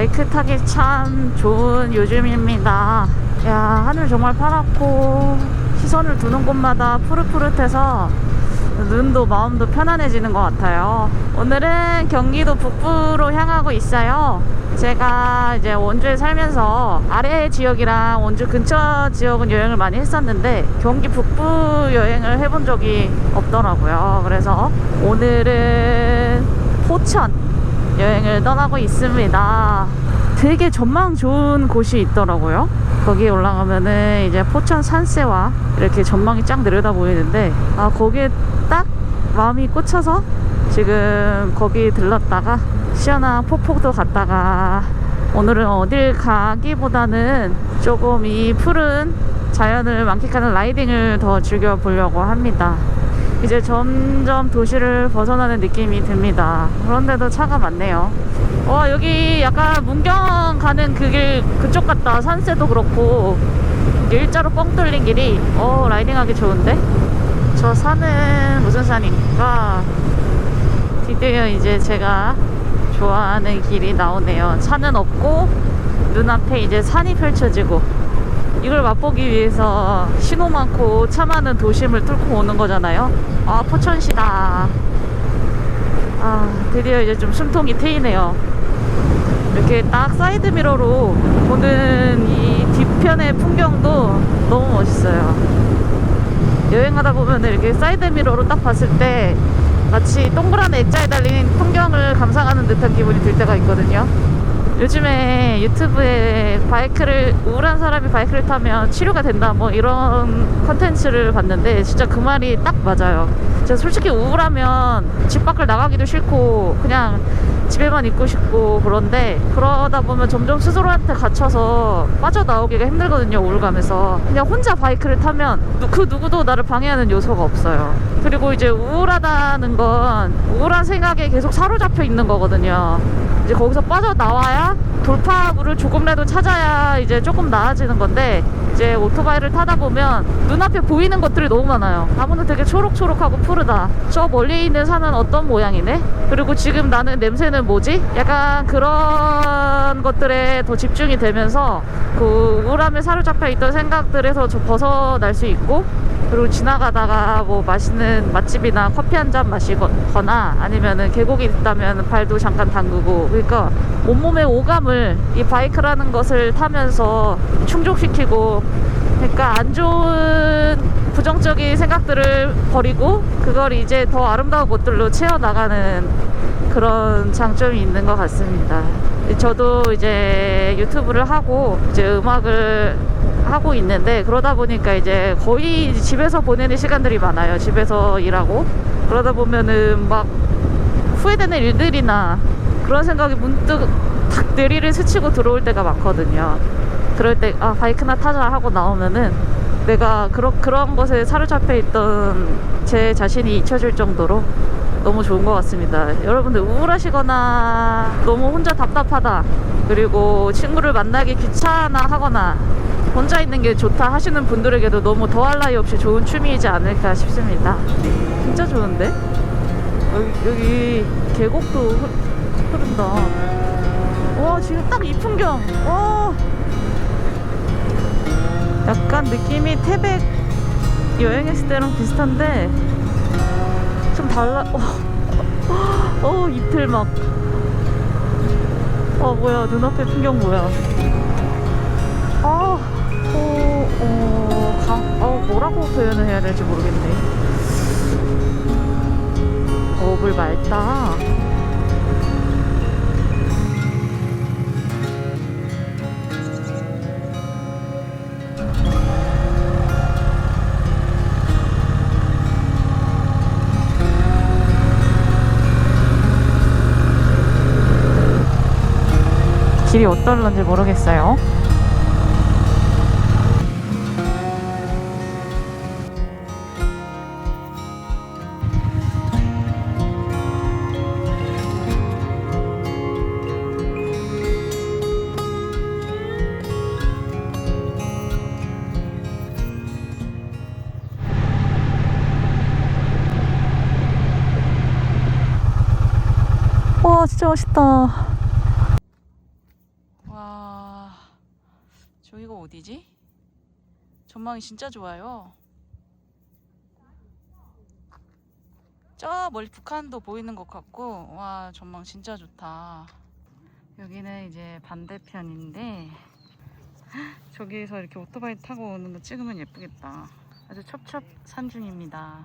바이크 타기 참 좋은 요즘입니다. 야, 하늘 정말 파랗고 시선을 두는 곳마다 푸릇푸릇해서 눈도 마음도 편안해지는 것 같아요. 오늘은 경기도 북부로 향하고 있어요. 제가 이제 원주에 살면서 아래 지역이랑 원주 근처 지역은 여행을 많이 했었는데 경기 북부 여행을 해본 적이 없더라고요. 그래서 오늘은 포천 여행을 떠나고 있습니다. 되게 전망 좋은 곳이 있더라고요. 거기에 올라가면은 이제 포천 산세와 이렇게 전망이 쫙 내려다 보이는데, 아, 거기에 딱 마음이 꽂혀서 지금 거기 들렀다가 시원한 폭포도 갔다가, 오늘은 어딜 가기보다는 조금 이 푸른 자연을 만끽하는 라이딩을 더 즐겨보려고 합니다. 이제 점점 도시를 벗어나는 느낌이 듭니다. 그런데도 차가 많네요. 와, 여기 약간 문경 가는 그 길 그쪽 같다. 산세도 그렇고 일자로 뻥 뚫린 길이 라이딩하기 좋은데. 저 산은 무슨 산인가? 드디어 이제 제가 좋아하는 길이 나오네요. 차는 없고 눈앞에 이제 산이 펼쳐지고, 이걸 맛보기 위해서 신호 많고 차 많은 도심을 뚫고 오는 거잖아요. 아, 포천시다. 아, 드디어 이제 좀 숨통이 트이네요. 이렇게 딱 사이드 미러로 보는 이 뒤편의 풍경도 너무 멋있어요. 여행하다 보면 이렇게 사이드 미러로 딱 봤을 때 마치 동그란 액자에 달린 풍경을 감상하는 듯한 기분이 들 때가 있거든요. 요즘에 유튜브에 우울한 사람이 바이크를 타면 치료가 된다, 뭐 이런 컨텐츠를 봤는데 진짜 그 말이 딱 맞아요. 제가 솔직히 우울하면 집 밖을 나가기도 싫고 그냥 집에만 있고 싶고, 그런데 그러다 보면 점점 스스로한테 갇혀서 빠져나오기가 힘들거든요. 우울감에서. 그냥 혼자 바이크를 타면 그 누구도 나를 방해하는 요소가 없어요. 그리고 이제 우울하다는 건 우울한 생각에 계속 사로잡혀 있는 거거든요. 이제 거기서 빠져나와야 돌파구를 조금이라도 찾아야 이제 조금 나아지는 건데, 이제 오토바이를 타다 보면 눈앞에 보이는 것들이 너무 많아요. 나무는 되게 초록초록하고 푸르다. 저 멀리 있는 산은 어떤 모양이네? 그리고 지금 나는 냄새는 뭐지? 약간 그런 것들에 더 집중이 되면서 그 우울함에 사로잡혀 있던 생각들에서 좀 벗어날 수 있고, 그리고 지나가다가 뭐 맛있는 맛집이나 커피 한 잔 마시거나 아니면은 계곡이 있다면 발도 잠깐 담그고, 그러니까 온몸의 오감을 이 바이크라는 것을 타면서 충족시키고, 그러니까 안 좋은 부정적인 생각들을 버리고 그걸 이제 더 아름다운 것들로 채워나가는 그런 장점이 있는 것 같습니다. 저도 이제 유튜브를 하고 이제 음악을 하고 있는데, 그러다 보니까 이제 거의 집에서 보내는 시간들이 많아요. 집에서 일하고 그러다 보면은 막 후회되는 일들이나 그런 생각이 문득 탁 뇌리를 스치고 들어올 때가 많거든요. 그럴 때 바이크나 타자 하고 나오면은 내가 그런 것에 사로잡혀 있던 제 자신이 잊혀질 정도로 너무 좋은 것 같습니다. 여러분들 우울하시거나 너무 혼자 답답하다, 그리고 친구를 만나기 귀찮아 하거나 혼자 있는 게 좋다 하시는 분들에게도 너무 더할 나위 없이 좋은 취미이지 않을까 싶습니다. 진짜 좋은데? 여기 계곡도 흐른다. 와, 지금 딱 이 풍경. 와, 약간 느낌이 태백 여행했을 때랑 비슷한데 좀 달라. 잎을 막. 뭐야, 눈앞에 풍경 뭐야. 뭐라고 표현을 해야 될지 모르겠네. 물 맑다. 길이 어떨런지 모르겠어요. 와, 진짜 멋있다. 저기가 어디지? 전망이 진짜 좋아요. 저 멀리 북한도 보이는 것 같고, 와, 전망 진짜 좋다. 여기는 이제 반대편인데, 저기에서 이렇게 오토바이 타고 오는 거 찍으면 예쁘겠다. 아주 첩첩산 중입니다.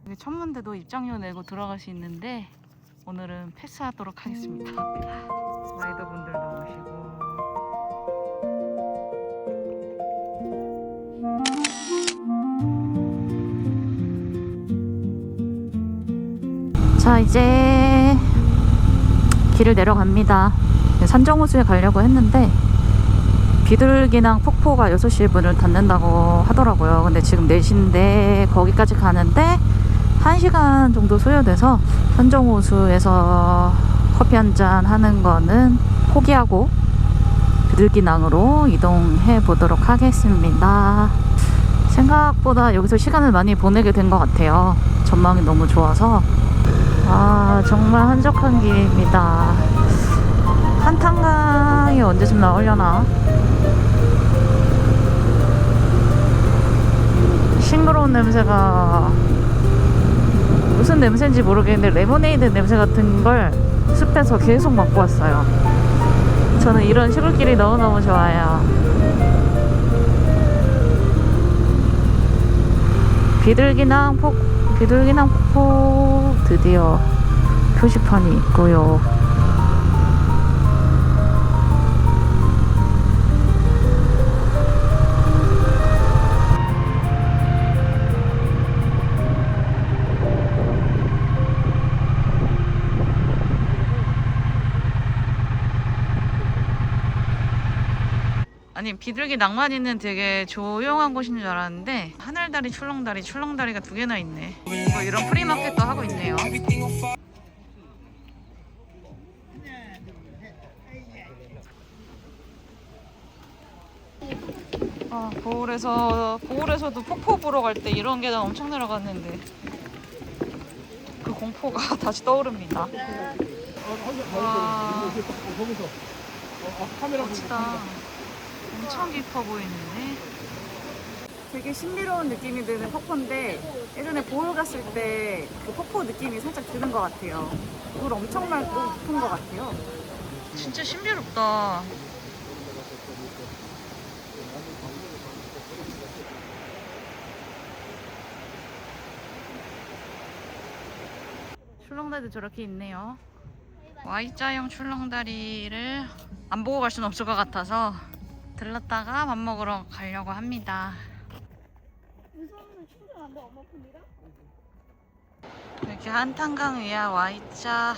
여기 천문대도 입장료 내고 들어갈 수 있는데 오늘은 패스하도록 하겠습니다. 라이더분들도 오시고. 자, 이제 길을 내려갑니다. 산정호수에 가려고 했는데 비둘기낭 폭포가 6시에 문을 닫는다고 하더라고요. 근데 지금 4시인데 거기까지 가는데 1시간 정도 소요돼서 산정호수에서 커피 한잔 하는 거는 포기하고 비둘기낭으로 이동해 보도록 하겠습니다. 생각보다 여기서 시간을 많이 보내게 된 것 같아요. 전망이 너무 좋아서. 아, 정말 한적한 길입니다. 한탄강이 언제쯤 나오려나? 싱그러운 냄새가 무슨 냄새인지 모르겠는데 레모네이드 냄새 같은 걸 숲에서 계속 맡고 왔어요. 저는 이런 시골길이 너무너무 좋아요. 비둘기낭 폭포 드디어 표지판이 있고요. 아니, 비둘기 낭만이는 되게 조용한 곳인 줄 알았는데 하늘다리, 출렁다리가 2개나 있네. 뭐 이런 프리마켓도 하고 있네요. 아, 보울에서도 폭포 보러 갈 때 이런 계단 엄청 내려갔는데 그 공포가 다시 떠오릅니다. 와, 멋지다. 엄청 깊어 보이는데 되게 신비로운 느낌이 드는 폭포인데 예전에 보울 갔을 때 그 폭포 느낌이 살짝 드는 것 같아요. 물 엄청 맑고 깊은 것 같아요. 진짜 신비롭다. 출렁다리도 저렇게 있네요. Y자형 출렁다리를 안 보고 갈 수는 없을 것 같아서 들렀다가 밥 먹으러 가려고 합니다. 이렇게 한탄강 위에 Y자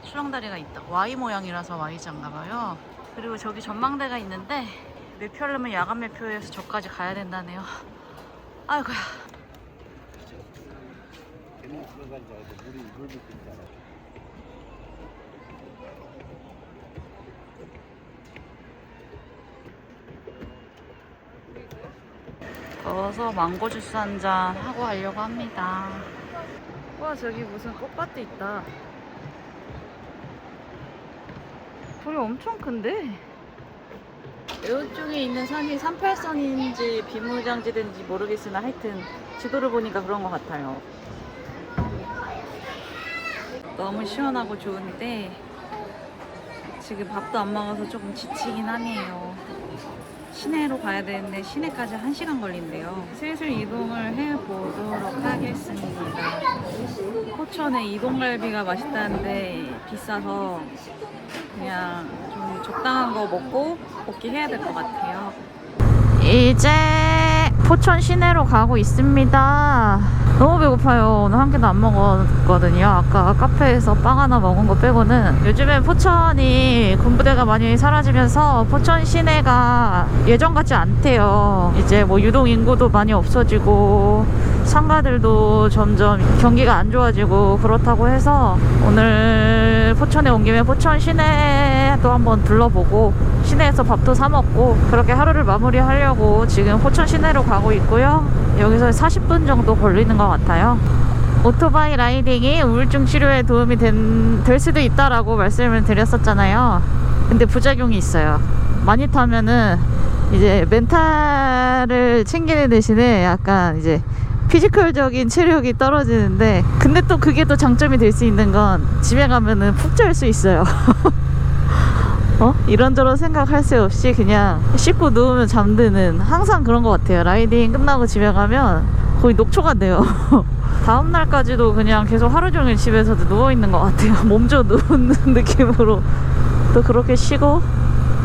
출렁다리가 있다. Y 모양이라서 Y자인가 봐요. 그리고 저기 전망대가 있는데 매표하려면 야간 매표에서 저까지 가야 된다네요. 아이고야. 더워서 망고 주스 한잔 하고 가려고 합니다. 와, 저기 무슨 꽃밭도 있다. 저기 엄청 큰데? 이쪽에 있는 산이 38선인지 비무장지대인지 모르겠으나 하여튼 지도를 보니까 그런 것 같아요. 너무 시원하고 좋은데 지금 밥도 안 먹어서 조금 지치긴 하네요. 시내로 가야 되는데 시내까지 1시간 걸린대요. 슬슬 이동을 해보도록 하겠습니다. 포천에 이동갈비가 맛있다는데 비싸서 그냥 좀 적당한 거 먹고 복귀해야 될 것 같아요. 이제 포천 시내로 가고 있습니다. 너무 배고파요. 오늘 한 끼도 안 먹었거든요. 아까 카페에서 빵 하나 먹은 거 빼고는. 요즘엔 포천이 군부대가 많이 사라지면서 포천 시내가 예전 같지 않대요. 이제 뭐 유동 인구도 많이 없어지고 상가들도 점점 경기가 안 좋아지고 그렇다고 해서 오늘 포천에 온 김에 포천 시내도 한번 둘러보고 시내에서 밥도 사 먹고 그렇게 하루를 마무리하려고 지금 포천 시내로 가고 있고요. 여기서 40분 정도 걸리는 것 같아요. 오토바이 라이딩이 우울증 치료에 도움이 될 수도 있다라고 말씀을 드렸었잖아요. 근데 부작용이 있어요. 많이 타면은 이제 멘탈을 챙기는 대신에 약간 이제 피지컬적인 체력이 떨어지는데, 근데 또 그게 또 장점이 될 수 있는 건 집에 가면은 푹 잘 수 있어요. 이런저런 생각할 새 없이 그냥 씻고 누우면 잠드는, 항상 그런 것 같아요. 라이딩 끝나고 집에 가면 거의 녹초가 돼요. 다음날까지도 그냥 계속 하루 종일 집에서도 누워있는 것 같아요. 몸져 누우는 느낌으로 또 그렇게 쉬고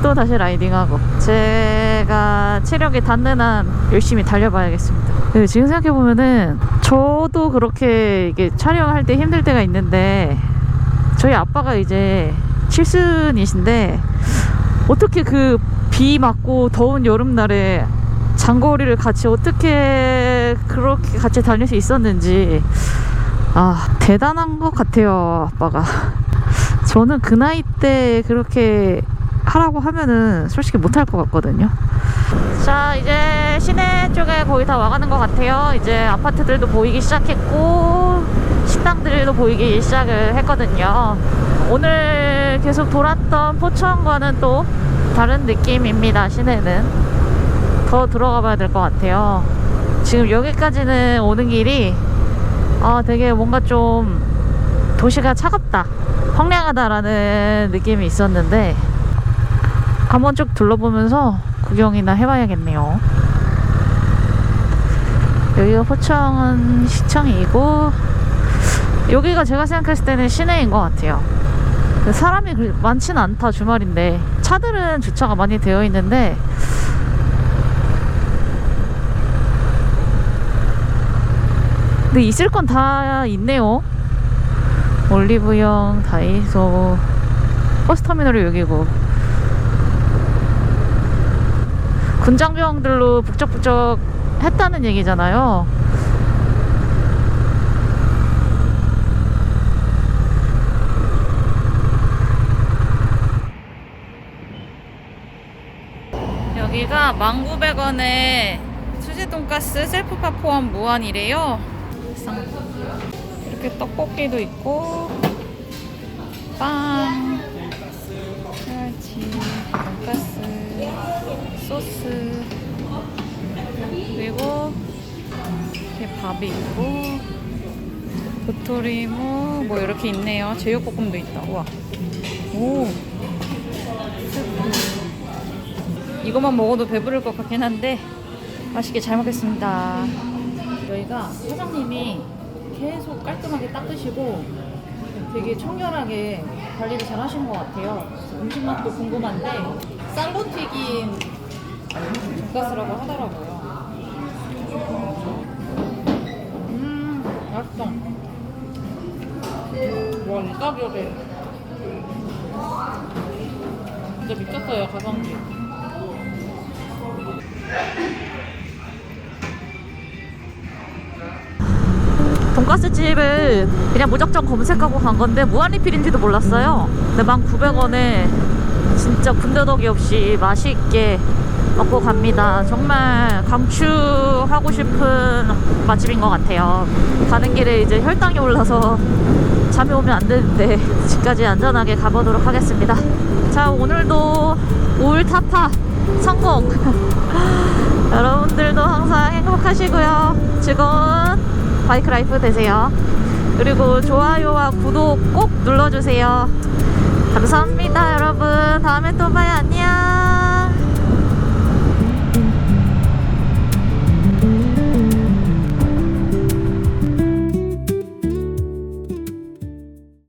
또 다시 라이딩하고. 제가 체력이 닿는 한 열심히 달려봐야겠습니다. 네, 지금 생각해보면은 저도 그렇게 이게 촬영할 때 힘들 때가 있는데, 저희 아빠가 이제 칠순이신데 어떻게 그 비 맞고 더운 여름날에 장거리를 같이 어떻게 그렇게 같이 다닐 수 있었는지, 대단한 것 같아요, 아빠가. 저는 그 나이 때 그렇게 하라고 하면은 솔직히 못할 것 같거든요. 자, 이제 시내 쪽에 거의 다 와가는 것 같아요. 이제 아파트들도 보이기 시작했고 식당들도 보이기 시작을 했거든요. 오늘 계속 돌았던 포천과는 또 다른 느낌입니다. 시내는 더 들어가 봐야 될 것 같아요. 지금 여기까지는 오는 길이 되게 뭔가 좀 도시가 차갑다, 황량하다라는 느낌이 있었는데, 한번 쭉 둘러보면서 구경이나 해봐야겠네요. 여기가 포천 시청이고, 여기가 제가 생각했을 때는 시내인 것 같아요. 사람이 많지는 않다, 주말인데. 차들은 주차가 많이 되어 있는데, 근데 있을 건 다 있네요. 올리브영, 다이소, 버스터미널이 여기고, 군장병들로 북적북적 했다는 얘기잖아요. 여기가 19,000원에 수제 돈가스 셀프파 포함 무한이래요. 이렇게 떡볶이도 있고, 빵, 돈가스, 소스, 그리고 이렇게 밥이 있고, 도토리묵 뭐 이렇게 있네요. 제육볶음도 있다. 우와. 오. 이것만 먹어도 배부를 것 같긴 한데 맛있게 잘 먹겠습니다. 여기가 사장님이 계속 깔끔하게 닦으시고 되게 청결하게 관리를 잘 하시는 것 같아요. 음식 맛도 궁금한데 쌀로 튀긴 돈가스라고 하더라고요. 맛있어. 와, 이 가격에 진짜 미쳤어요, 가성비. 돈가스 집을 그냥 무작정 검색하고 간 건데 무한리필인지도 몰랐어요. 근데 19,000원에 진짜 군더더기 없이 맛있게 먹고 갑니다. 정말 강추하고 싶은 맛집인 것 같아요. 가는 길에 이제 혈당이 올라서 잠이 오면 안 되는데 집까지 안전하게 가보도록 하겠습니다. 자, 오늘도 우울타파 성공! 여러분들도 항상 행복하시고요. 즐거운 바이크 라이프 되세요. 그리고 좋아요와 구독 꼭 눌러주세요. 감사합니다, 여러분. 다음에 또 봐요. 안녕.